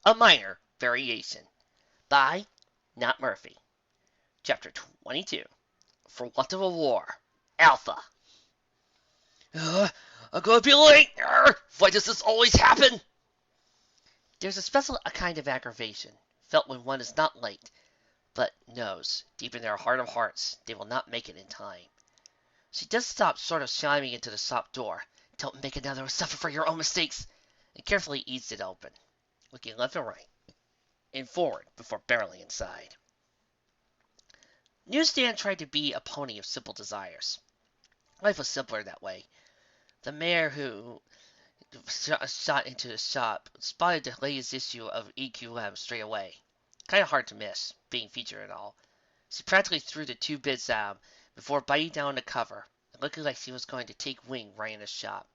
A Minor Variation by Not Murphy. Chapter 22. For Want of a War. Alpha. I'm gonna be late! Why does this always happen? There's a special kind of aggravation, felt when one is not late, but knows, deep in their heart of hearts, they will not make it in time. She does stop short of chiming into the shop door. Don't make another suffer for your own mistakes, and carefully eased it open, looking left and right, and forward before barreling inside. Newsstand tried to be a pony of simple desires. Life was simpler that way. The mayor who shot into the shop spotted the latest issue of EQM straight away. Kind of hard to miss, being featured and all. She practically threw the 2 bits at him before biting down on the cover, and looking like she was going to take wing right in the shop.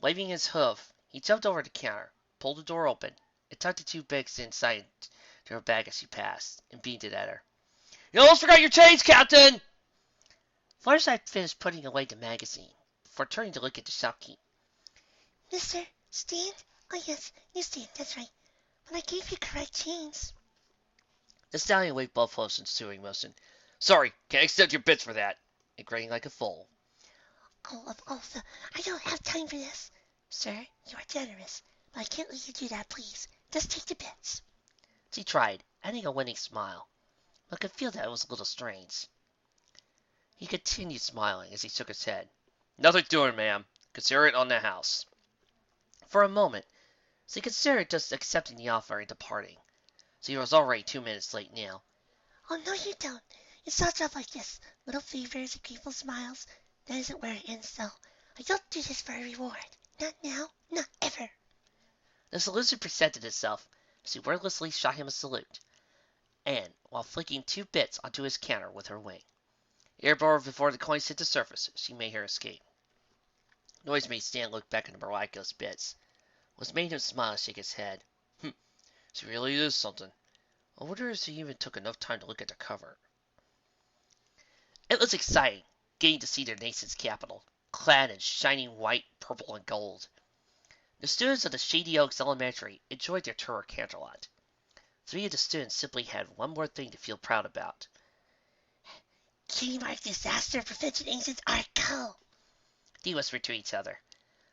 Waving his hoof, he jumped over the counter, pulled the door open, and tucked the 2 bits inside to her bag as she passed, and beamed it at her. You almost forgot your change, Captain! Fluttershy finished putting away the magazine, before turning to look at the shopkeep. Mr. Steen? Oh yes, Newsstand, that's right. But I gave you correct chains. The stallion waved both hoofs in suing motion. Sorry, can't accept your bits for that. And grinning like a foal. Oh, I don't have time for this. Sir, you are generous, but I can't let you do that, please. Just take the bits. She tried, adding a winning smile, but could feel that it was a little strange. He continued smiling as he shook his head. Nothing doing, ma'am. Consider it on the house. For a moment, she considered just accepting the offer and departing. She was already 2 minutes late now. Oh, no, you don't. It starts off like this. Little favors and grateful smiles. That isn't where it ends, though. I don't do this for a reward. Not now. Not ever. The solution presented itself. She wordlessly shot him a salute, and, while flicking 2 bits onto his counter with her wing, airborne before the coins hit the surface, she made her escape. Noise made Stan look back at the miraculous bits, which made him smile and shake his head. She really is something. I wonder if she even took enough time to look at the cover. It was exciting, getting to see their nation's capital, clad in shining white, purple, and gold. The students of the Shady Oaks Elementary enjoyed their tour of Canterlot. 3 of the students simply had one more thing to feel proud about. Cutie Mark Disaster Prevention Agents are cool. They whispered to each other.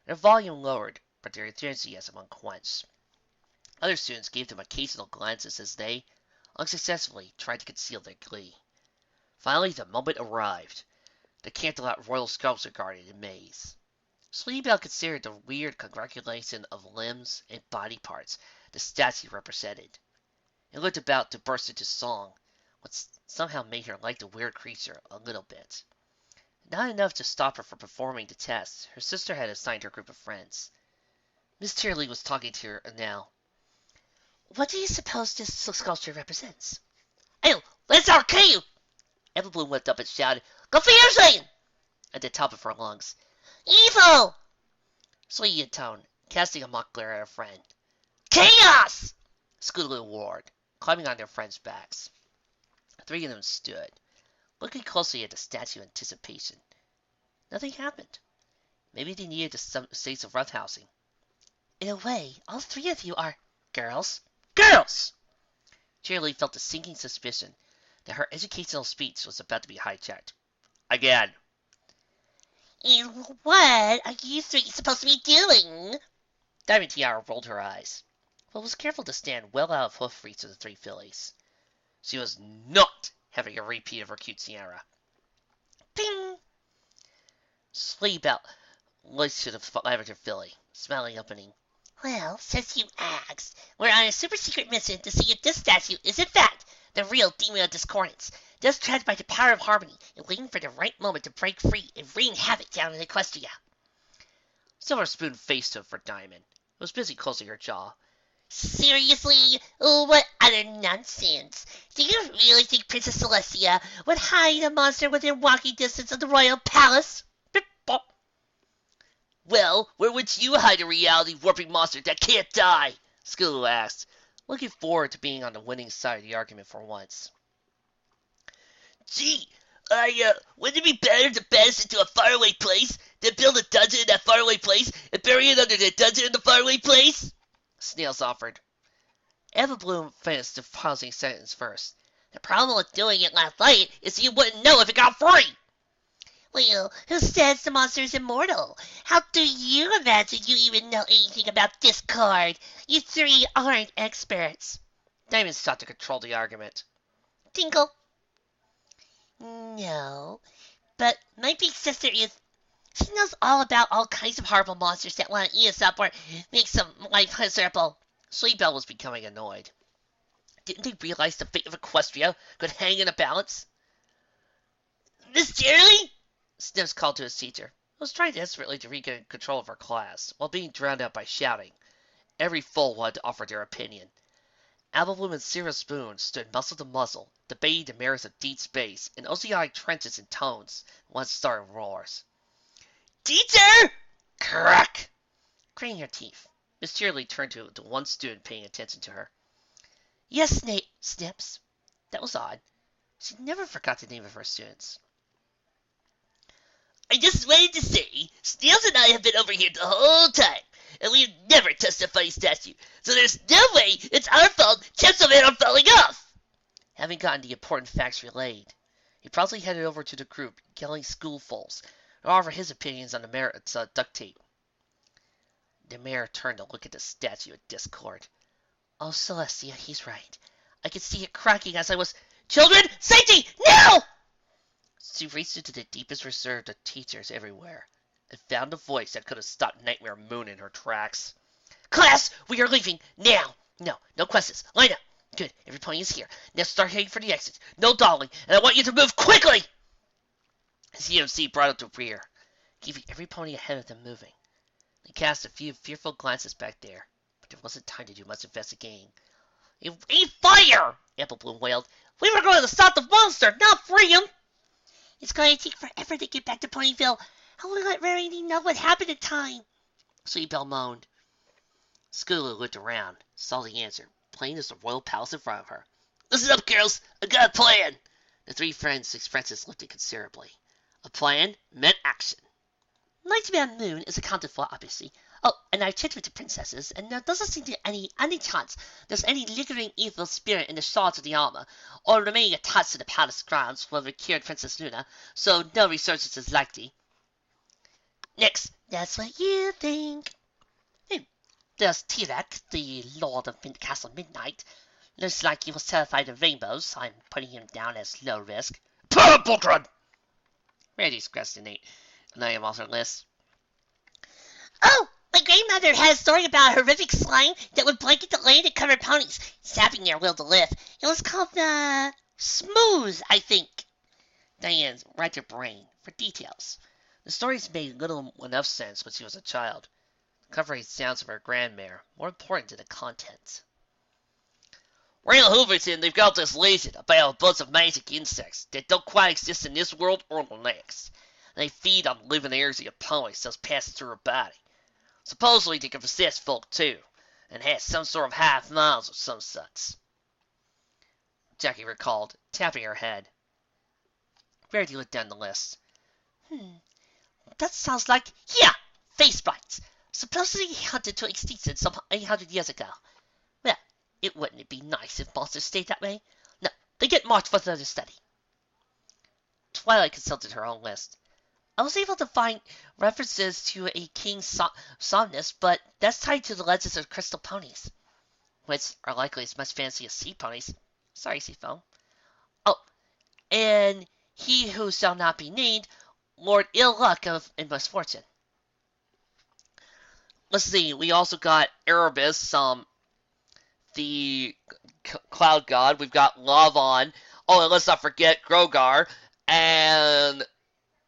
Their volume lowered, but their enthusiasm unquenched. Other students gave them occasional glances as they, unsuccessfully, tried to conceal their glee. Finally, the moment arrived. The Canterlot Royal Sculpture Garden in maze. Sleebell considered the weird congratulation of limbs and body parts the statue represented, and looked about to burst into song, which somehow made her like the weird creature a little bit. Not enough to stop her from performing the test, her sister had assigned her group of friends. Miss Tearley was talking to her now. What do you suppose this sculpture represents? Oh, let's our cue! Eva Bloom whipped up and shouted, Confusion! At the top of her lungs. Evil! Sweetie intoned, casting a mock glare at her friend. Chaos! Scootaloo roared, climbing on their friends' backs. 3 of them stood, looking closely at the statue in anticipation. Nothing happened. Maybe they needed the sense of roughhousing. In a way, all 3 of you are girls. Girls! Cheerily felt a sinking suspicion that her educational speech was about to be hijacked. Again. And what are you 3 supposed to be doing? Diamond Tiara rolled her eyes, but was careful to stand well out of hoof reach of the 3 fillies. She was not having a repeat of her cute Tiara. Ping! Sleebell looked to the lavender filly, smiling opening. Well, since you asked, we're on a super secret mission to see if this statue is in fact the real Demon of Discordance, just trapped by the power of harmony and waiting for the right moment to break free and wreak havoc down in Equestria. Silver Spoon faced him for Diamond, who was busy closing her jaw. Seriously? What utter nonsense. Do you really think Princess Celestia would hide a monster within walking distance of the royal palace? Bip bop. Well, where would you hide a reality-warping monster that can't die? Scootaloo asked, looking forward to being on the winning side of the argument for once. Gee, wouldn't it be better to banish into a faraway place than build a dungeon in that faraway place and bury it under the dungeon in the faraway place? Snails offered. Eva Bloom finished the pausing sentence first. The problem with doing it last night is you wouldn't know if it got free. Well, who says the monster is immortal? How do you imagine you even know anything about Discord? You three aren't experts. Diamond sought to control the argument. Tinkle. No, but my big sister is. She knows all about all kinds of horrible monsters that want to eat us up or make some life miserable. Sleepbell was becoming annoyed. Didn't they realize the fate of Equestria could hang in a balance? Miss Jerry? Snips called to his teacher, who was trying desperately to regain control of her class, while being drowned out by shouting. Every fool wanted to offer their opinion. Applebloom and Sarah Spoon stood muzzle to muzzle, debating the merits of deep space in oceanic trenches and tones, one-star roars. Teacher! Crack! Craning her teeth, Miss Cheerily turned to the one student paying attention to her. Yes, Snips. That was odd. She never forgot the name of her students. I just wanted to say, Snails and I have been over here the whole time, and we've never touched a funny statue, so there's no way it's our fault chips of it are falling off. Having gotten the important facts relayed, he promptly headed over to the group, yelling schoolfuls, and offered his opinions on the merits of duct tape. The mayor turned to look at the statue of Discord. Oh, Celestia, he's right. I could see it cracking as I was... Children, safety, now! She reached into the deepest reserve of teachers everywhere, and found a voice that could have stopped Nightmare Moon in her tracks. Class, we are leaving, now! No questions. Line up. Good, every pony is here. Now start heading for the exit. No dawdling, and I want you to move quickly! CMC brought up the rear, keeping every pony ahead of them moving. They cast a few fearful glances back there, but there wasn't time to do much investigating. You ain't fire! Applebloom wailed. We were going to stop the monster, not free him! It's going to take forever to get back to Ponyville. How will let Rarity know what happened in time? Sleepbell moaned. Scootaloo looked around, saw the answer, plain as the royal palace in front of her. Listen up, girls. I got a plan. The three friends' expressions lifted considerably. A plan meant action. Nightmare Moon is accounted for, obviously. Oh, and I've checked with the princesses, and there doesn't seem to be any chance there's any lingering evil spirit in the shards of the armor, or remaining attached to the palace grounds where we cured Princess Luna, so no resurgence is likely. Next, that's what you think. There's Tirek, the Lord of Castle Midnight. Looks like he was terrified of rainbows, so I'm putting him down as low risk. Purple! Randy scratched an name off her list. Oh! My grandmother had a story about a horrific slime that would blanket the land and cover ponies, sapping their will to live. It was called, Smooth, I think. Diane racked her brain for details. The stories made little enough sense when she was a child. The covering sounds of her grandmare more important to the contents. Rail Hooverton, they've got this legend about a bunch of magic insects that don't quite exist in this world or the next. They feed on the living energy of ponies that's passing through her body. Supposedly they can possess folk too, and has some sort of hive minds or some such. Jackie recalled, tapping her head. Verity looked down the list. That sounds like, yeah, face bites. Supposedly hunted to extinction some 800 years ago. Well, it wouldn't be nice if monsters stayed that way. No, they get marked for further study. Twilight consulted her own list. I was able to find references to a king somnus, but that's tied to the legends of crystal ponies. Which are likely as much fancy as sea ponies. Sorry, Seafoam. Oh, and he who shall not be named, Lord Ill Luck and Misfortune. Let's see, we also got Erebus, the cloud god. We've got Lavon. Oh, and let's not forget Grogar. And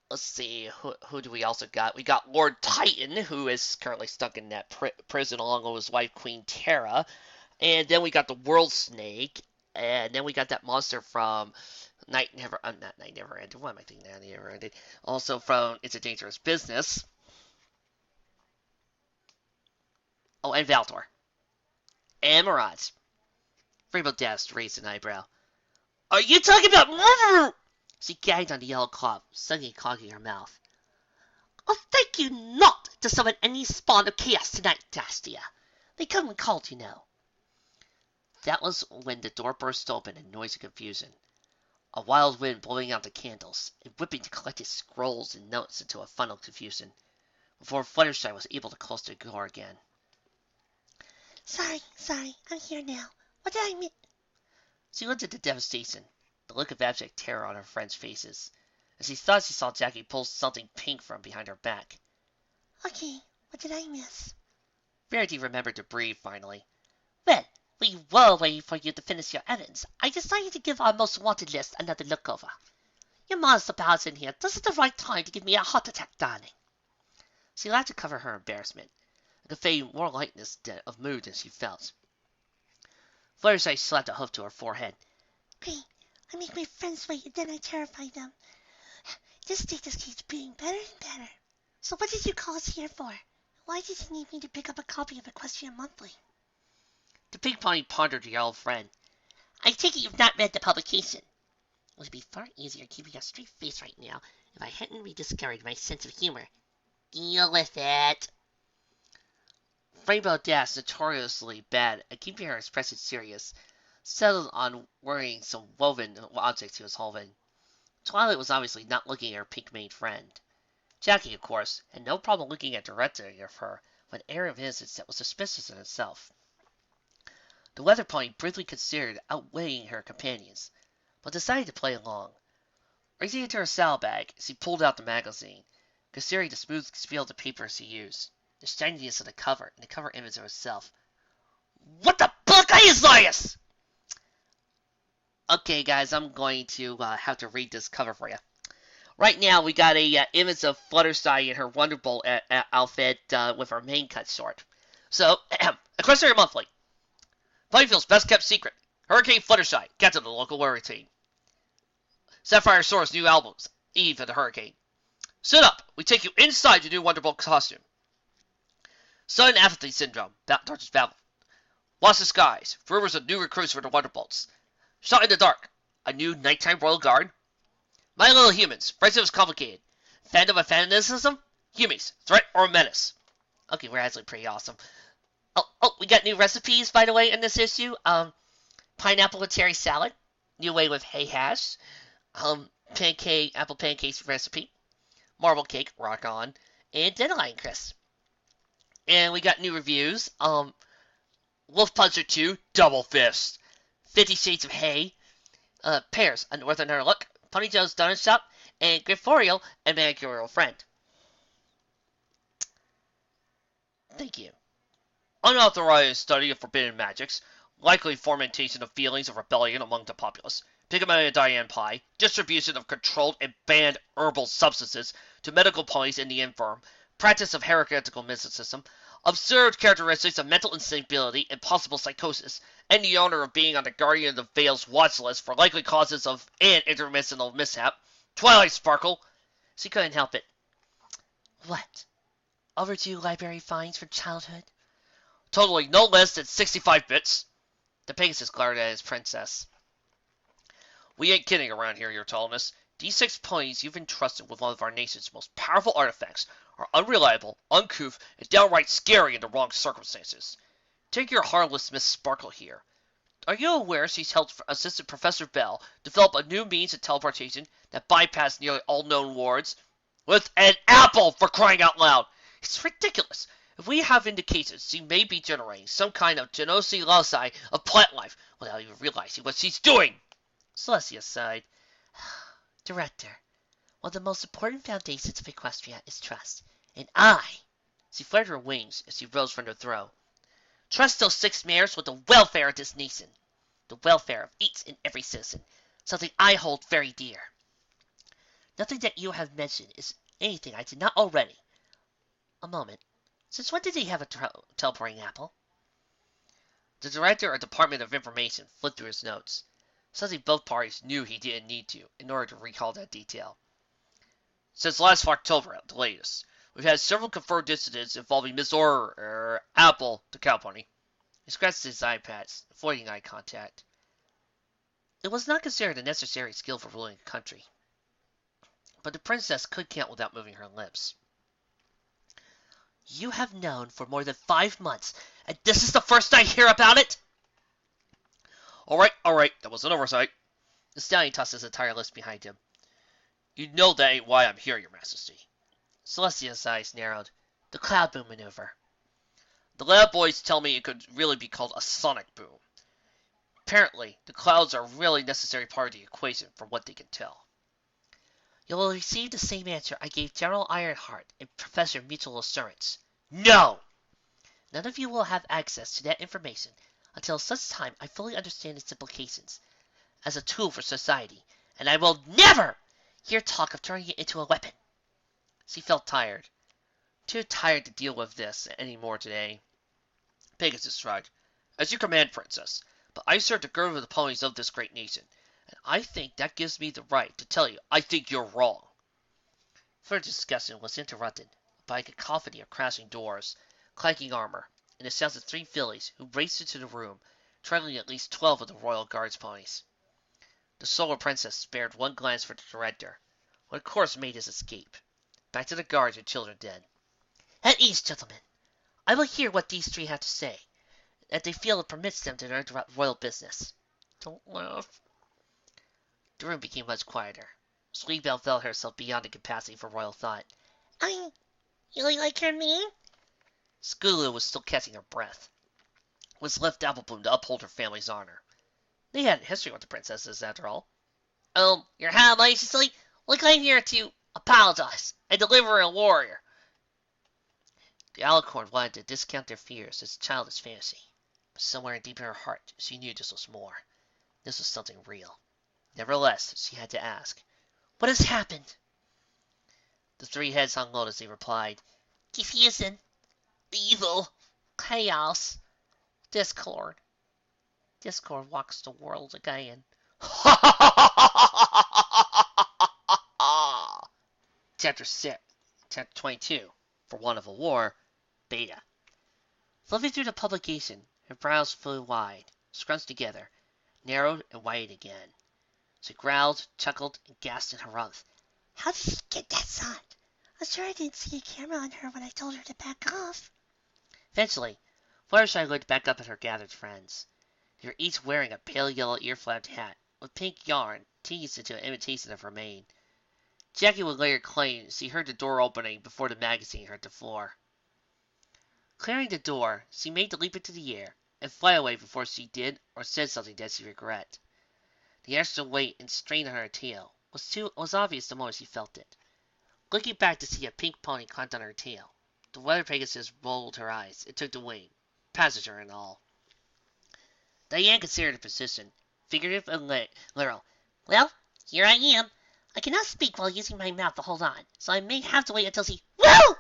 let's see, who do we also got? We got Lord Titan, who is currently stuck in that prison along with his wife, Queen Terra. And then we got the World Snake. And then we got that monster from not Night Never Ended. Why am I thinking Night Never Ended? Also from It's a Dangerous Business. Oh, and Valtor. And Mirage. Rainbow Dash raised an eyebrow. Are you talking about murder? She gagged on the yellow cloth, suddenly clogging her mouth. Oh, thank you not to summon any spawn of chaos tonight, Dastia. They come when called, you know. That was when the door burst open in noisy confusion. A wild wind blowing out the candles, and whipping the collected scrolls and notes into a funnel of confusion, before Fluttershy was able to close the door again. Sorry, I'm here now. What did I miss? She looked at the devastation, the look of abject terror on her friends' faces, as she thought she saw Jackie pull something pink from behind her back. Okay, what did I miss? Verity remembered to breathe finally. Well, while waiting for you to finish your errands, I decided to give our most wanted list another look over. Your monster pals in here. This is the right time to give me a heart attack, darling. She laughed to cover her embarrassment, and convey more lightness of mood than she felt. Fluttershy slapped a hoof to her forehead. Great. I make my friends wait and then I terrify them. This status keeps being better and better. So what did you call us here for? Why did you need me to pick up a copy of Equestrian Monthly? The pink pony pondered her old friend. I take it you've not read the publication. It would be far easier keeping a straight face right now if I hadn't rediscovered my sense of humor. Deal with it. Rainbow Dash, notoriously bad at keeping her expression serious, settled on worrying some woven object he was holding. Twilight was obviously not looking at her pink-maned friend. Jackie, of course, had no problem looking at directly of her with an air of innocence that was suspicious in itself. The weather pony briefly considered outweighing her companions, but decided to play along. Reaching into her saddlebag, she pulled out the magazine, considering the smooth feel of the paper she used, the shininess of the cover, and the cover image of herself. What the fuck is this? Okay, guys, I'm going to have to read this cover for you. Right now, we got a image of Fluttershy in her Wonderbolt outfit with her mane cut short. So, Equestrian Monthly. Ponyville's best kept secret. Hurricane Fluttershy, captain of the local weather team. Sapphire Soar's new albums, Eve of the Hurricane. Sit up, we take you inside your new Wonderbolt costume. Sudden apathy syndrome, Dodger's battle. Watch the skies, rumors of new recruits for the Wonderbolts. Shot in the dark, a new nighttime royal guard. My Little Humans, friendship is complicated. Fandom of fanaticism? Humies, threat or menace? Okay, we're actually pretty awesome. Oh, we got new recipes, by the way, in this issue. Pineapple with cherry salad. New way with hay hash. Apple pancakes recipe. Marble cake, rock on. And dandelion crisp. And we got new reviews. Wolf Puncher 2, Double Fist. 50 Shades of Hay. Pears, a Northern Look. Pony Joe's Donut Shop. And Griforial, a Manicurial Friend. Thank you. Unauthorized study of forbidden magics, likely fomentation of feelings of rebellion among the populace, Pygmalion Diane Pie, distribution of controlled and banned herbal substances to medical ponies in the infirm, practice of heretical mysticism, absurd characteristics of mental instability and possible psychosis, and the honor of being on the Guardian of the Veil's watch list for likely causes of an interdimensional mishap, Twilight Sparkle. She couldn't help it. What? Overdue library finds from childhood? Totally no less than 65 bits. The Pegasus glared at his princess. We ain't kidding around here, Your Tallness. These 6 ponies you've entrusted with one of our nation's most powerful artifacts are unreliable, uncouth, and downright scary in the wrong circumstances. Take your harmless Miss Sparkle here. Are you aware she's helped Assistant Professor Bell develop a new means of teleportation that bypassed nearly all known wards? With an apple, for crying out loud! It's ridiculous. If we have indications she may be generating some kind of genosi loci of plant life without even realizing what she's doing. Celestia sighed. Director, one of the most important foundations of Equestria is trust. And she flared her wings as she rose from her throne, trust those 6 mayors with the welfare of this nation. The welfare of each and every citizen. Something I hold very dear. Nothing that you have mentioned is anything I did not already. A moment. Since when did he have a teleporting apple? The director of Department of Information flipped through his notes. Suddenly both parties knew he didn't need to, in order to recall that detail. Since last October, at the latest, we've had several confirmed incidents involving Miss Apple, the cow pony. He scratched his eye patch, avoiding eye contact. It was not considered a necessary skill for ruling a country, but the princess could count without moving her lips. You have known for more than 5 months, and this is the first I hear about it? All right, that was an oversight. The stallion tossed his entire list behind him. You know that ain't why I'm here, your majesty. Celestia's eyes narrowed. The cloud boom maneuver. The lab boys tell me it could really be called a sonic boom. Apparently, the clouds are a really necessary part of the equation from what they can tell. You will receive the same answer I gave General Ironheart and Professor Mutual Assurance. No! None of you will have access to that information until such time I fully understand its implications as a tool for society, and I will never hear talk of turning it into a weapon. She felt tired. Too tired to deal with this any more today. Pegasus shrugged. As you command, princess, but I serve the girl of the ponies of this great nation, and I think that gives me the right to tell you I think you're wrong. Further discussion was interrupted by a cacophony of crashing doors, clanking armor, and the sounds of 3 fillies who raced into the room, trailing at least 12 of the royal guards ponies. The solar princess spared one glance for the director, who of course made his escape. Back to the guards and children dead. At ease, gentlemen. I will hear what these 3 have to say, that they feel it permits them to interrupt royal business. Don't laugh. The room became much quieter. Sweetbelle felt herself beyond the capacity for royal thought. You like her mean? Scootaloo was still catching her breath. It was left Applebloom to uphold her family's honor. They had a history with the princesses, after all. Your High Majesty, look, I'm here to apologize and deliver a warrior. The Alicorn wanted to discount their fears as childish fantasy, but somewhere deep in her heart she knew this was more. This was something real. Nevertheless, she had to ask, "What has happened?" The 3 heads hung low as they replied, "Confusion, evil, chaos, discord. Discord walks the world again." Chapter 6, Chapter 22, For Want of a War, Beta. Flipping through the publication, her brows flew wide, scrunched together, narrowed and widened again. She growled, chuckled, and gasped in her wrath. How did she get that sound? I'm sure I didn't see a camera on her when I told her to back off. Eventually, Fluttershy looked back up at her gathered friends. They were each wearing a pale yellow ear-flapped hat, with pink yarn teased into an imitation of her mane. Jackie would later claim she heard the door opening before the magazine hit the floor. Clearing the door, she made the leap into the air, and fly away before she did or said something that she regret. The extra weight and strain on her tail was obvious the moment she felt it. Looking back to see a pink pony clamped on her tail, the weather Pegasus rolled her eyes and took the wing, passenger and all. Diane considered the position, figurative and literal. Well, here I am. I cannot speak while using my mouth to hold on, so I may have to wait until she... Woo!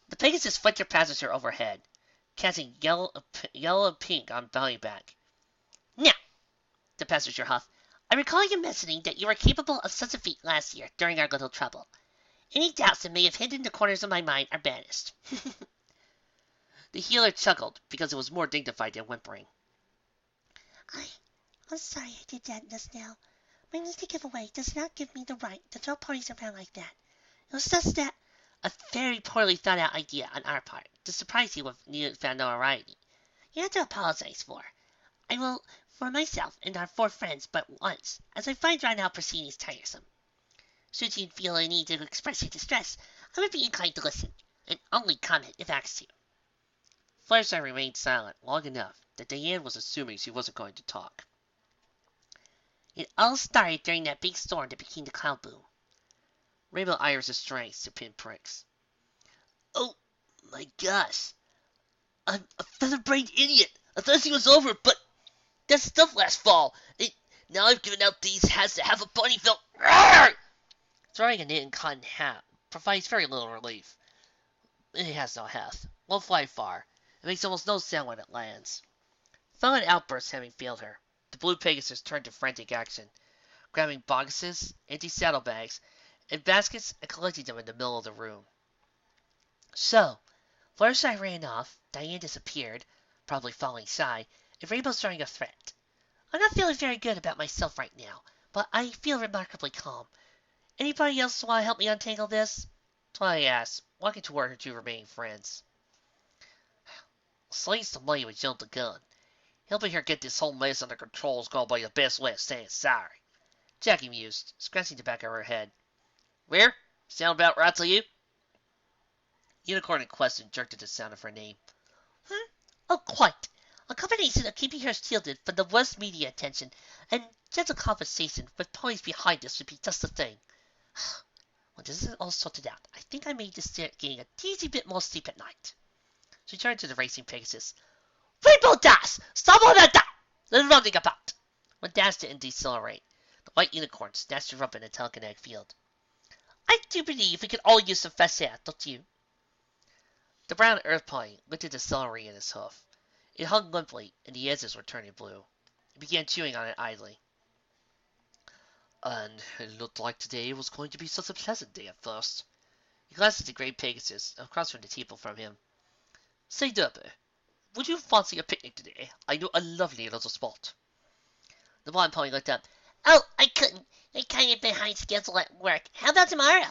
The Pegasus flicked her passenger overhead, casting yellow and pink on belly back. Now, the passenger huffed, I recall you mentioning that you were capable of such a feat last year during our little trouble. Any doubts that may have hidden in the corners of my mind are banished. The healer chuckled because it was more dignified than whimpering. I'm sorry I did that just now. My mystic giveaway does not give me the right to throw parties around like that. It was just that a very poorly thought out idea on our part to surprise you with newfound notoriety. You have to apologize for. I will for myself and our 4 friends but once, as I find drawing out proceedings tiresome. Should you feel a need to express your distress, I would be inclined to listen, and only comment if asked to. Fluttershy remained silent long enough that Diane was assuming she wasn't going to talk. It all started during that big storm that became the cloud boom. Rainbow Iris' strength to pinpricks. Oh my gosh. I'm a feather-brained idiot. I thought she was over, but that stuff last fall. Now I've given out these hats to have a bunny felt. Throwing a knit and cotton hat provides very little relief. It has no heft, won't fly far, and makes almost no sound when it lands. Violent outbursts having failed her, the blue Pegasus turned to frantic action, grabbing boxes, empty saddlebags, and baskets and collecting them in the middle of the room. So, Fluttershy ran off, Diane disappeared, probably falling shy, and Rainbow's throwing a threat. I'm not feeling very good about myself right now, but I feel remarkably calm. Anybody else want to help me untangle this? Twilight asked, walking toward her 2 remaining friends. Slaying some money with Jill the gun. Helping her get this whole mess under control is going to be the best way of saying sorry. Jackie mused, scratching the back of her head. Where? Sound about right to you? Unicorn in question jerked at the sound of her name. Oh, quite. A combination of keeping her shielded from the worst media attention and gentle conversation with ponies behind us would be just the thing. When this is all sorted out, I think I may just start getting a teensy bit more sleep at night. She turned to the racing Pegasus. Rainbow Dash! Stop all that! There's running about! When Dash didn't decelerate, the white unicorn snatched her up in the telekinetic field. I do believe we could all use some fresh air, don't you? The brown earth pony lifted the celery in his hoof. It hung limply, and the edges were turning blue. He began chewing on it idly. And it looked like today was going to be such a pleasant day at first. He glanced at the great Pegasus, across from the table from him. Say, Derby, would you fancy a picnic today? I know a lovely little spot. The blonde pony looked up. Oh, I couldn't. I'm kind of behind schedule at work. How about tomorrow?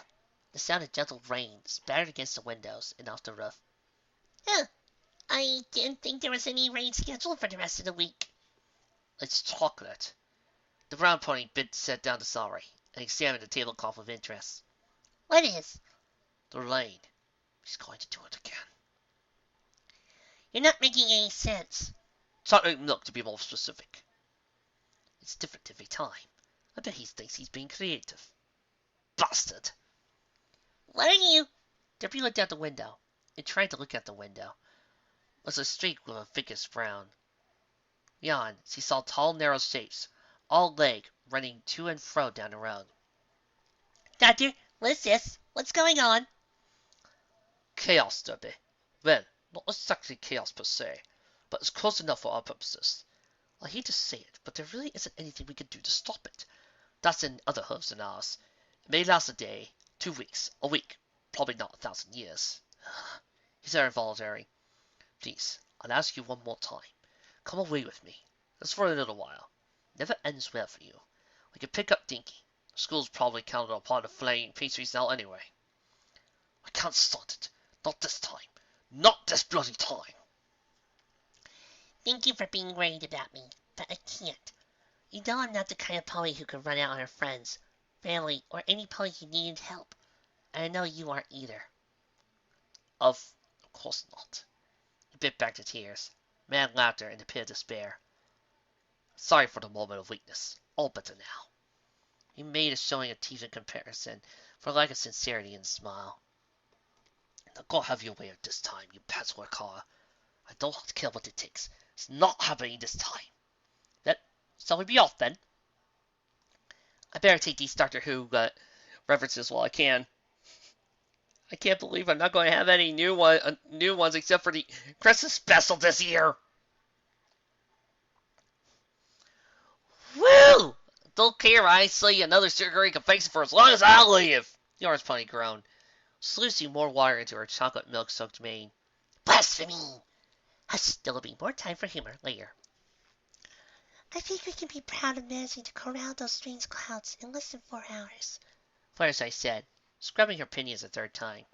The sound of gentle rain spattered against the windows and off the roof. Oh, I didn't think there was any rain scheduled for the rest of the week. It's chocolate. The brown pony set down the celery and examined the tablecloth with interest. What is? The rain. She's going to do it again. You're not making any sense. Chocolate milk, to be more specific. It's different every time. I bet he thinks he's being creative. Bastard! What are you? Debbie looked out the window and tried to look out the window. It was a street with a thickest brown. Beyond, she saw tall, narrow shapes, all leg, running to and fro down the road. Doctor, what is this? What's going on? Chaos, Debbie. Well, not exactly chaos per se, but it's close enough for our purposes. I hate to say it, but there really isn't anything we can do to stop it. That's in other hooves than ours. It may last a day, 2 weeks, a week, probably not 1,000 years. He said involuntarily. Please, I'll ask you one more time. Come away with me, just for a little while. Never ends well for you. We can pick up Dinky. School's probably counted upon the flaying pastries now anyway. I can't start it. Not this time. Not this bloody time. Thank you for being worried about me, but I can't. You know I'm not the kind of pony who could run out on her friends, family, or any pony who needed help. And I know you aren't either. Of course not. He bit back the tears. Mad laughter and a pit of despair. Sorry for the moment of weakness. All better now. He made a showing of teeth in comparison, for lack of sincerity in his smile. Now go have your way of this time, you patchwork car. I don't care what it takes. It's not happening this time. Shall we be off then? I better take these Doctor Who references while I can. I can't believe I'm not going to have any new ones except for the Christmas special this year. Woo! Don't care, I see another sugary confection for as long as I live. The orange pony groaned, sluicing more water into her chocolate milk-soaked mane. Blasphemy! Hush, there'll be more time for humor later. I think we can be proud of managing to corral those strange clouds in less than 4 hours, Fireside said, scrubbing her pinions a third time.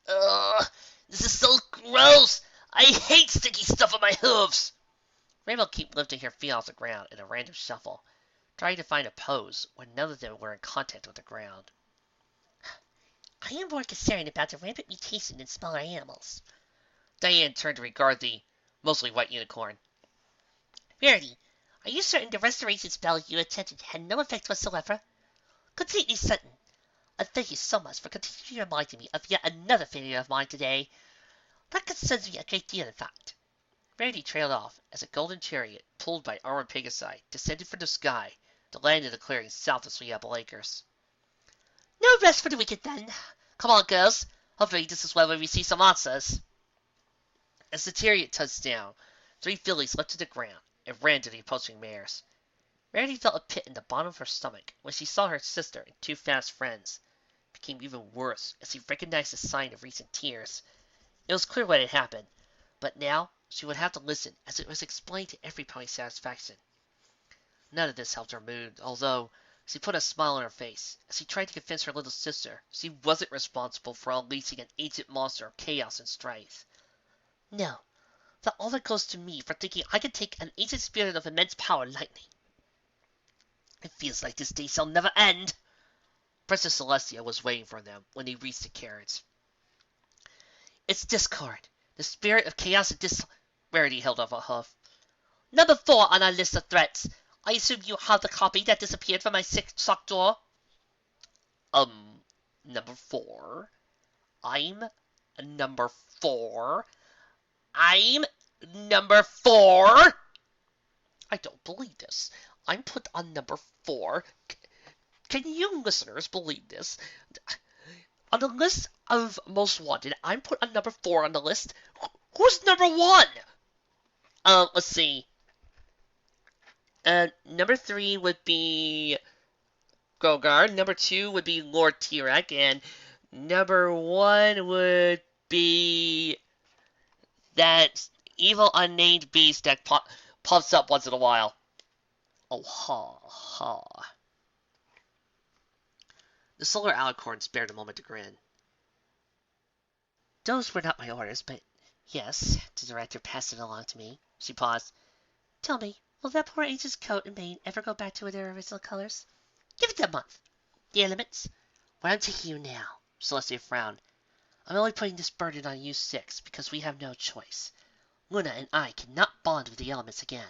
Ugh, this is so gross! I hate sticky stuff on my hooves! Rainbow kept lifting her feet off the ground in a random shuffle, trying to find a pose when none of them were in contact with the ground. I am more concerned about the rampant mutation in smaller animals. Diane turned to regard the mostly white unicorn. Rarity, are you certain the restoration spell you attempted had no effect whatsoever? Completely certain. Thank you so much for continually reminding me of yet another failure of mine today. That concerns me a great deal, in fact. Rarity trailed off as a golden chariot, pulled by armored Pegasi, descended from the sky to land in the clearing south of Sweet Apple Acres. No rest for the wicked, then. Come on, girls. Hopefully this is where we see some answers. As the chariot touched down, 3 fillies leapt to the ground and ran to the approaching mares. Rarity felt a pit in the bottom of her stomach when she saw her sister and 2 fast friends. It became even worse as she recognized the sign of recent tears. It was clear what had happened, but now she would have to listen as it was explained to every pony's satisfaction. None of this helped her mood, although she put a smile on her face as she tried to convince her little sister she wasn't responsible for unleashing an ancient monster of chaos and strife. No, that all that goes to me for thinking I can take an ancient spirit of immense power lightly. It feels like this day shall never end. Princess Celestia was waiting for them when they reached the carriage. It's discord, the spirit of chaos and Rarity held up a huff. Number 4 on our list of threats. I assume you have the copy that disappeared from my sock drawer? Number 4. I'm number 4. I'm number 4. I don't believe this. I'm put on number 4. Can you listeners believe this? On the list of most wanted, I'm put on number 4 on the list. Who's number 1? Let's see. Number 3 would be Gogard. Number 2 would be Lord T-Rex. And number 1 would be that evil unnamed beast that pops up once in a while. Oh, ha, ha. The Solar Alicorn spared a moment to grin. Those were not my orders, but yes, the director passed it along to me. She paused. Tell me, will that poor ancient's coat and mane ever go back to their original colors? Give it a month. The elements, where I'm taking you now. Celestia frowned. I'm only putting this burden on you 6 because we have no choice. Luna and I cannot bond with the elements again.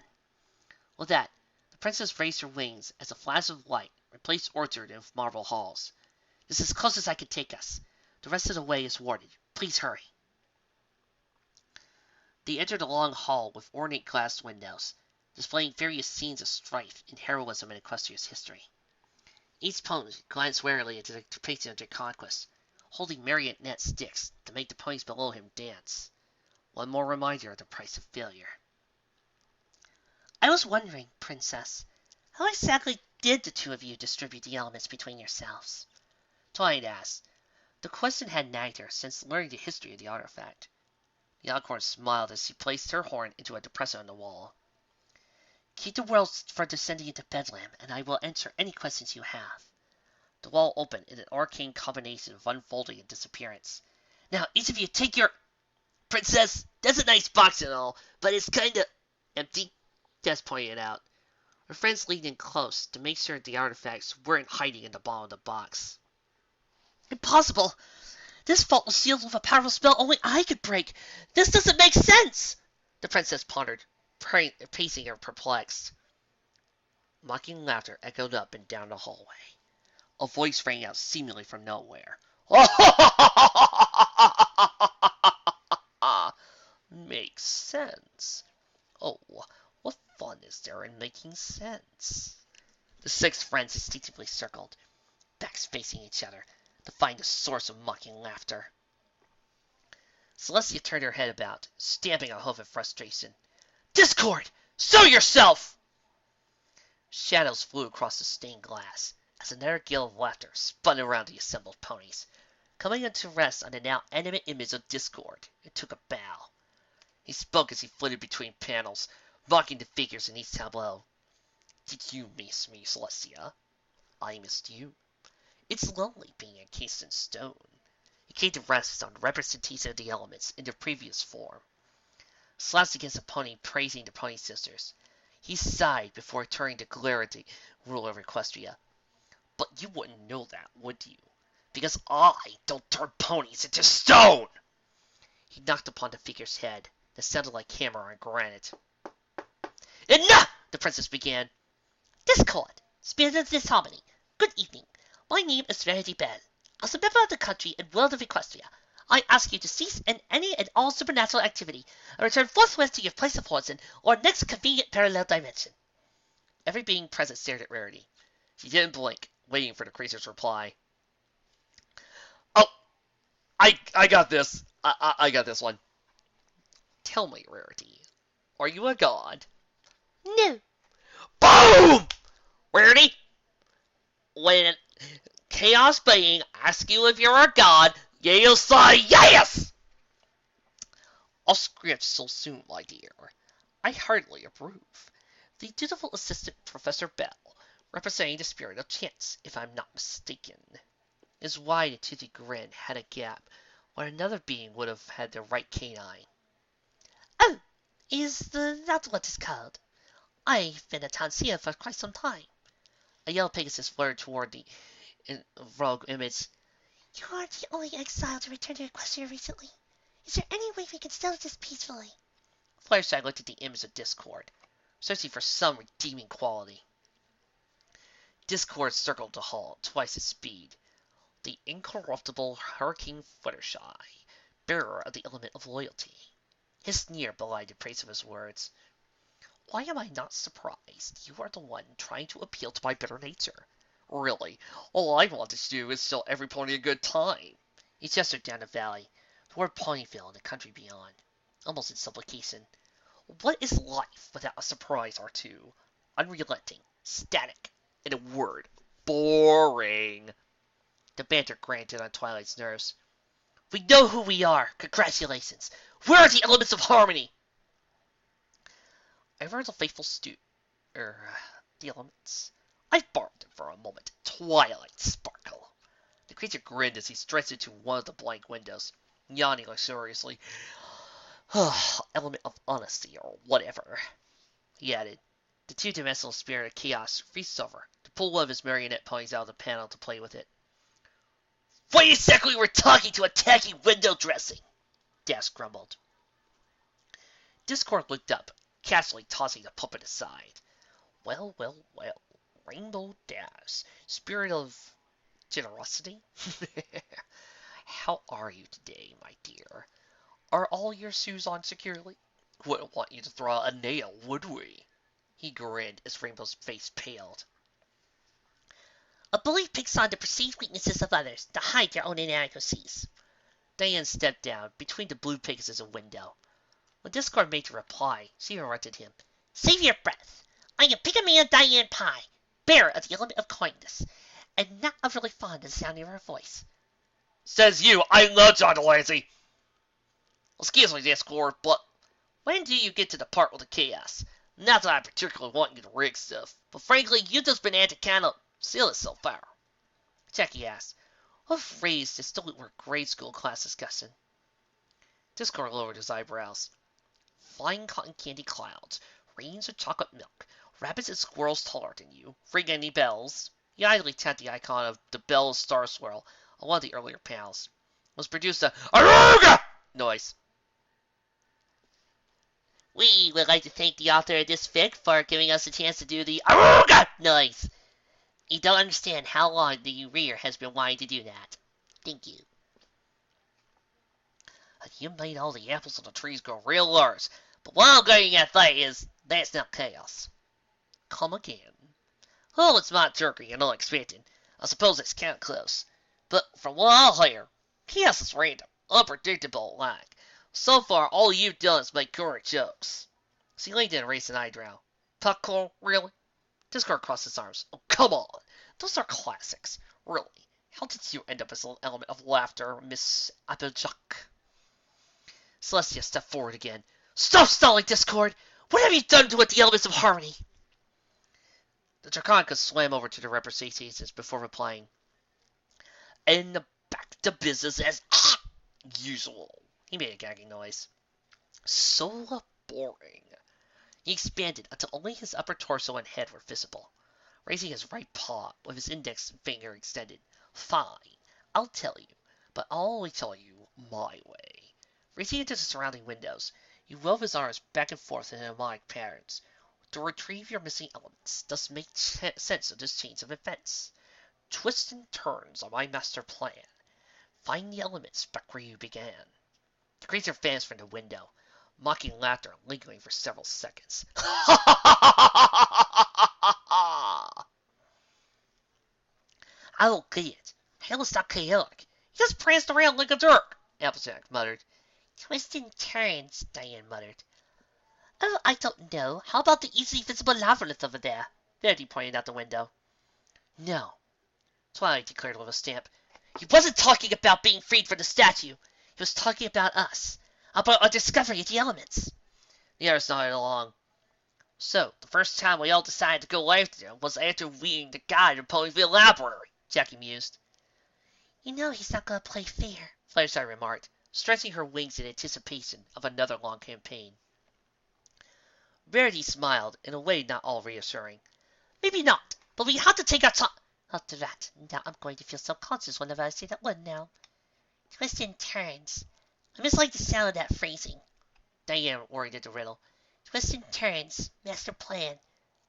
With that, the princess raised her wings as a flash of light replaced Orchard in marble halls. This is as close as I can take us. The rest of the way is warded. Please hurry. They entered a long hall with ornate glass windows, displaying various scenes of strife and heroism in Equestria's history. Each pony glanced warily at the depiction of their conquest, holding marionette sticks to make the ponies below him dance. One more reminder of the price of failure. I was wondering, Princess, how exactly did the two of you distribute the elements between yourselves? Twilight asked. The question had nagged her since learning the history of the artifact. The Alicorn smiled as she placed her horn into a depressor on the wall. Keep the worlds for descending into Bedlam, and I will answer any questions you have. The wall opened in an arcane combination of unfolding and disappearance. Now, each of you take your... Princess, that's a nice box and all, but it's kinda... empty, Des pointed out. Her friends leaned in close to make sure the artifacts weren't hiding in the bottom of the box. Impossible! This vault was sealed with a powerful spell only I could break. This doesn't make sense! The princess pondered, pacing her perplexed. Mocking laughter echoed up and down the hallway. A voice rang out seemingly from nowhere. Makes sense. Oh, what fun is there in making sense? The 6 friends instinctively circled, backs facing each other, to find the source of mocking laughter. Celestia turned her head about, stamping a hoof in frustration. Discord! Show yourself! Shadows flew across the stained glass as another gale of laughter spun around the assembled ponies, coming to rest on the now animate image of Discord, and took a bow. He spoke as he flitted between panels, mocking the figures in each tableau. Did you miss me, Celestia? I missed you. It's lonely being encased in stone. He came to rest on the representation of the elements in their previous form. Slashed against a pony praising the pony sisters, he sighed before turning to glare at the ruler of Equestria. But you wouldn't know that, would you? Because I don't turn ponies into stone! He knocked upon the figure's head that sounded like hammer on granite. Enough! The princess began. Discord, spirit of disharmony, good evening. My name is Verity Bell. As a member of the country and world of Equestria, I ask you to cease in any and all supernatural activity and return forthwith to your place of origin or next convenient parallel dimension. Every being present stared at Rarity. She didn't blink, waiting for the creature's reply. Oh, I got this. I got this one. Tell me, Rarity, are you a god? No. Boom! Rarity, when Chaos Being asks you if you're a god, you'll say yes! I'll scratch so soon, my dear. I hardly approve. The dutiful assistant, Professor Bell, representing the spirit of chance, if I'm not mistaken. His wide and toothy grin had a gap where another being would have had the right canine. Oh, That's what it's called. I've been a Tansia for quite some time. A yellow Pegasus fluttered toward the rogue image. You aren't the only exile to return to Equestria recently. Is there any way we can settle this peacefully? Fluttershy looked at the image of Discord, searching for some redeeming quality. Discord circled to halt, twice its speed. The incorruptible Hurricane Fluttershy, bearer of the element of loyalty. His sneer belied the praise of his words. Why am I not surprised? You are the one trying to appeal to my bitter nature. Really, all I want to do is show every pony a good time. He gestured down the valley, toward Ponyville and the country beyond, almost in supplication. What is life without a surprise or two? Unrelenting, static, in a word, boring. The banter grated on Twilight's nerves. We know who we are. Congratulations. Where are the elements of harmony? Ever the faithful the elements. I borrowed them for a moment. Twilight sparkle. The creature grinned as he stretched into one of the blank windows, yawning luxuriously. Element of honesty, or whatever, he added. The two-dimensional spirit of chaos reached over to pull one of his marionette ponies out of the panel to play with it. Why exactly we're talking to attacking window dressing? Dash grumbled. Discord looked up, casually tossing the puppet aside. Well, well, well. Rainbow Dash, spirit of generosity? How are you today, my dear? Are all your shoes on securely? Wouldn't want you to throw a nail, would we? He grinned as Rainbow's face paled. A bully picks on the perceived weaknesses of others to hide their own inadequacies. Diane stepped down between the blue Pegasus and window. When Discord made to reply, she interrupted him. Save your breath. I am Pigman Diane Pie, bearer of the element of kindness, and not overly fond of the sound of her voice. Says you, I love John Delancey. Excuse me, Discord, but when do you get to the part with the chaos? Not that I particularly want you to rig stuff, but frankly, you've just been anti-canon seal it so far. Jackie asked, what phrase did still were grade school class discussing? Discord lowered his eyebrows. Flying cotton candy clouds, rains of chocolate milk, rabbits and squirrels taller than you, ring any bells. He idly tapped the icon of the Bell Star Swirl on one of the earlier panels. Was produced a Aruga noise. We would like to thank the author of this fic for giving us a chance to do the Aruga noise. You don't understand how long the reader has been wanting to do that. Thank you. You made all the apples on the trees grow real large, but what I'm getting at that is, that's not chaos. Come again. Oh, it's not jerky and unexpected. I suppose it's kind of close. But from what I'll hear, chaos is random, unpredictable, like. So far, all you've done is make current jokes. She leaned in and raised an eyebrow. Popcorn, really? Discord crossed his arms. Oh, come on. Those are classics. Really. How did you end up as an element of laughter, Miss Applejack? Celestia stepped forward again. Stop stalling, Discord! What have you done to it the elements of harmony? The Draconica swam over to the representations before replying. And back to business as usual. He made a gagging noise. So boring. He expanded until only his upper torso and head were visible, raising his right paw with his index finger extended. Fine, I'll tell you, but I'll only tell you my way. Racing into the surrounding windows, you wove his arms back and forth in mnemonic patterns. To retrieve your missing elements, thus make sense of this change of events. Twists and turns on my master plan. Find the elements back where you began. The creature vanished from the window, mocking laughter lingering for several seconds. I don't get it. Hell is not chaotic. He just pranced around like a jerk, Applejack muttered. Twists and turns, Diane muttered. Oh, I don't know. How about the easily visible labyrinth over there? Vanity pointed out the window. No, Twilight declared with a stamp. He wasn't talking about being freed from the statue. He was talking about us. About our discovery of the elements. The others nodded along. So, the first time we all decided to go after him was after reading the guide in Ponyville Library, Jackie mused. You know he's not going to play fair, Fluttershy remarked, stretching her wings in anticipation of another long campaign. Rarity smiled, in a way not all reassuring. Maybe not, but we have to take our time. After that, now I'm going to feel self-conscious whenever I say that word now. Twists and turns. I mislike the sound of that phrasing. Diane worried at the riddle. Twists and turns. Master plan.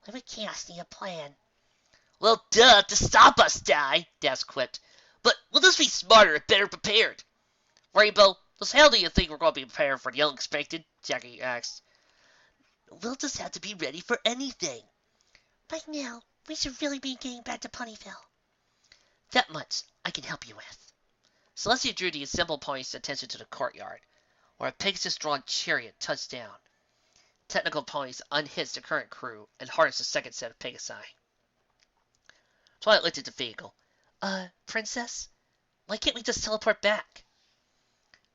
Why would chaos need a plan? Well, duh, to stop us, Di, Dash quipped. But we'll just be smarter and better prepared. Rainbow, how hell do you think we're going to be prepared for the unexpected? Jackie asked. We'll just have to be ready for anything. By now, we should really be getting back to Ponyville. That much I can help you with. Celestia drew the assembled ponies' attention to the courtyard, where a Pegasus-drawn chariot touched down. Technical ponies unhitched the current crew and harnessed a second set of Pegasi. Twilight looked at the vehicle. Princess? Why can't we just teleport back?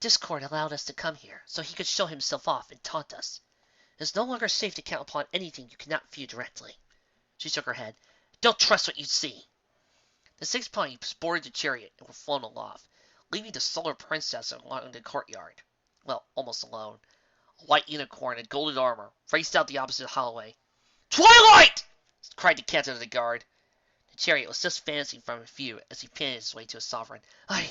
Discord allowed us to come here, so he could show himself off and taunt us. It is no longer safe to count upon anything you cannot view directly. She shook her head. Don't trust what you see. The 6 ponies boarded the chariot and were flown aloft, leaving the Solar Princess along the courtyard. Well, almost alone. A white unicorn in golden armor raced out the opposite hallway. Twilight! Cried the captain of the guard. The chariot was just vanishing from view as he pinned his way to his sovereign. I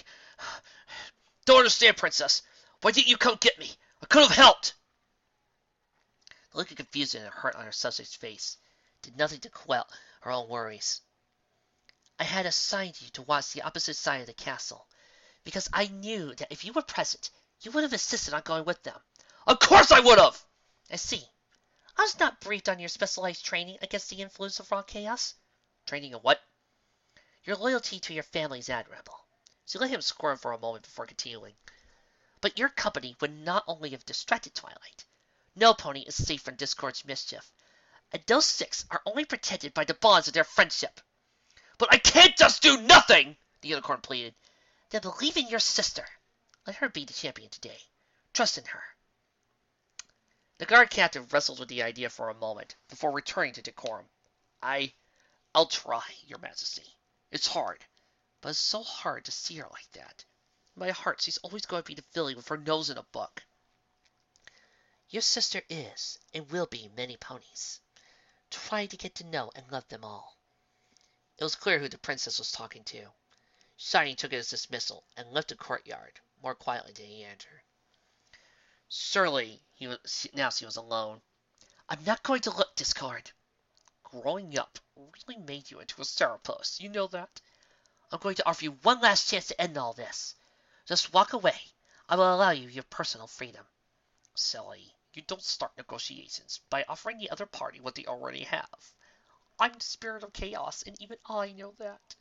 don't understand, Princess. Why didn't you come get me? I could have helped. The look of confusion and hurt on her subject's face did nothing to quell her own worries. I had assigned you to watch the opposite side of the castle, because I knew that if you were present, you would have insisted on going with them. Of course I would have! I see. I was not briefed on your specialized training against the influence of raw chaos. Training in what? Your loyalty to your family is admirable. She let him squirm for a moment before continuing. But your company would not only have distracted Twilight. No pony is safe from Discord's mischief, and those 6 are only protected by the bonds of their friendship. But I can't just do nothing, the unicorn pleaded. Then believe in your sister. Let her be the champion today. Trust in her. The guard captain wrestled with the idea for a moment before returning to decorum. I'll try, Your Majesty. It's hard, but it's so hard to see her like that. In my heart, she's always going to be the filly with her nose in a book. Your sister is and will be many ponies. Try to get to know and love them all. It was clear who the princess was talking to. Shiny took it as dismissal and left the courtyard more quietly than he entered. Surely, now she was alone. I'm not going to look, Discord. Growing up really made you into a sourpuss. You know that? I'm going to offer you one last chance to end all this. Just walk away. I will allow you your personal freedom. Silly. You don't start negotiations by offering the other party what they already have. I'm the spirit of chaos, and even I know that.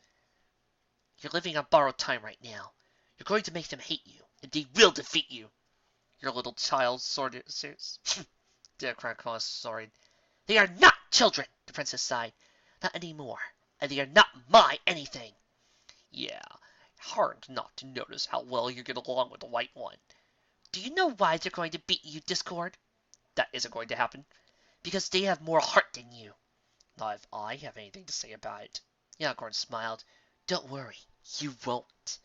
You're living on borrowed time right now. You're going to make them hate you, and they will defeat you. Your little child sorted. Dead Chronicles sorted. They are not children, the princess sighed. Not anymore. And they are not my anything. Yeah, hard not to notice how well you get along with the white one. Do you know why they're going to beat you, Discord? That isn't going to happen. Because they have more heart than you. Not if I have anything to say about it. Unicorn smiled. Don't worry, you won't.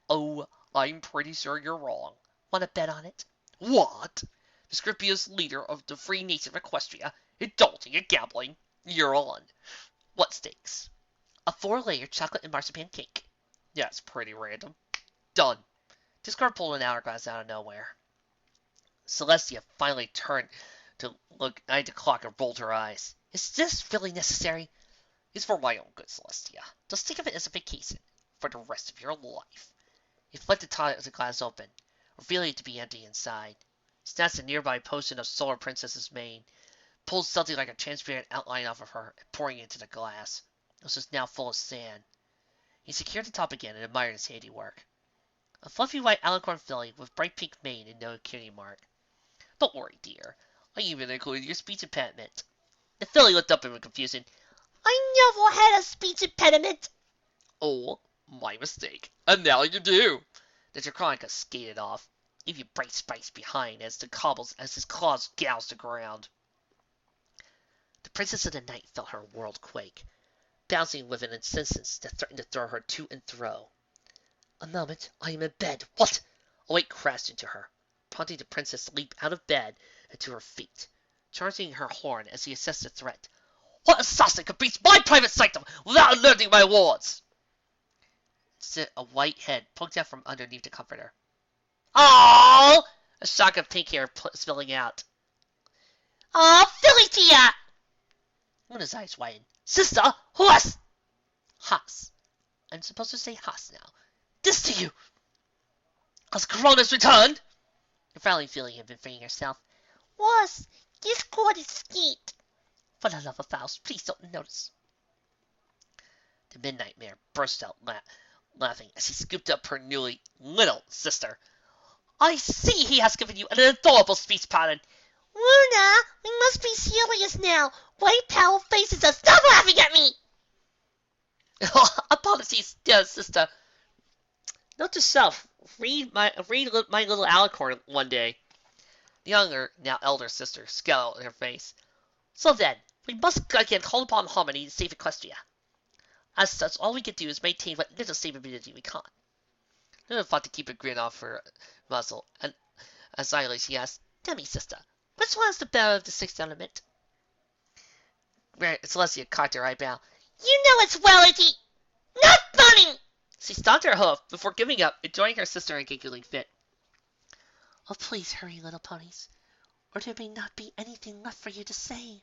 Oh, I'm pretty sure you're wrong. Want to bet on it? What? The scrippiest leader of the Free Nation of Equestria, indulging in gambling? You're on. What stakes? A 4-layer chocolate and marzipan cake. That's pretty random. Done. Discord pulled an hourglass out of nowhere. Celestia finally turned to look at the clock and rolled her eyes. Is this really necessary? It's for my own good, Celestia. Just think of it as a vacation for the rest of your life. He flipped the glass open, revealing it to be empty inside. Snatched a nearby potion of Solar Princess's mane, pulled something like a transparent outline off of her, and pouring it into the glass. It was just now full of sand. He secured the top again and admired his handiwork. A fluffy white alicorn filly with bright pink mane and no cutie mark. Don't worry, dear. I even included your speech impediment. The filly looked up in confusion. I never had a speech impediment. Oh, my mistake. And now you do. The Draconica skated off, leaving bright spikes behind as his claws gouged the ground. The Princess of the Night felt her world quake, bouncing with an insistence that threatened to throw her to and fro. A moment, I am in bed. What? A weight crashed into her, prompting the princess to leap out of bed and to her feet. charging her horn as he assessed the threat. What assassin could breach my private sanctum without alerting my wards? A white head poked out from underneath the comforter. Oh! A shock of pink hair spilling out. Oh, Philly Tia! Luna's eyes widened. Sister, horse! Haas. I'm supposed to say Haas now. This to you! Has Corona's returned? The frowning feeling had been freeing herself. Was, this cord is skeet. For the love of Faust, please don't notice. The Midnight Mare burst out laughing as he scooped up her newly little sister. I see he has given you an adorable speech pattern. Luna, we must be serious now. White Pal faces us. Stop laughing at me! Apologies, dear sister. Note to self, read my little alicorn one day. The younger, now elder sister scowled in her face. So then, we must again call upon harmony to save Equestria. As such, all we can do is maintain what little stability we can. Luna fought to keep a grin off her muzzle, and as silently she asked, Tell me, sister, which one is the bearer of the sixth element? Celestia cocked her eyebrow. You know it's Wellity! Not funny! She stomped her hoof before giving up and joining her sister in a giggling fit. Oh, please hurry, little ponies, or there may not be anything left for you to save.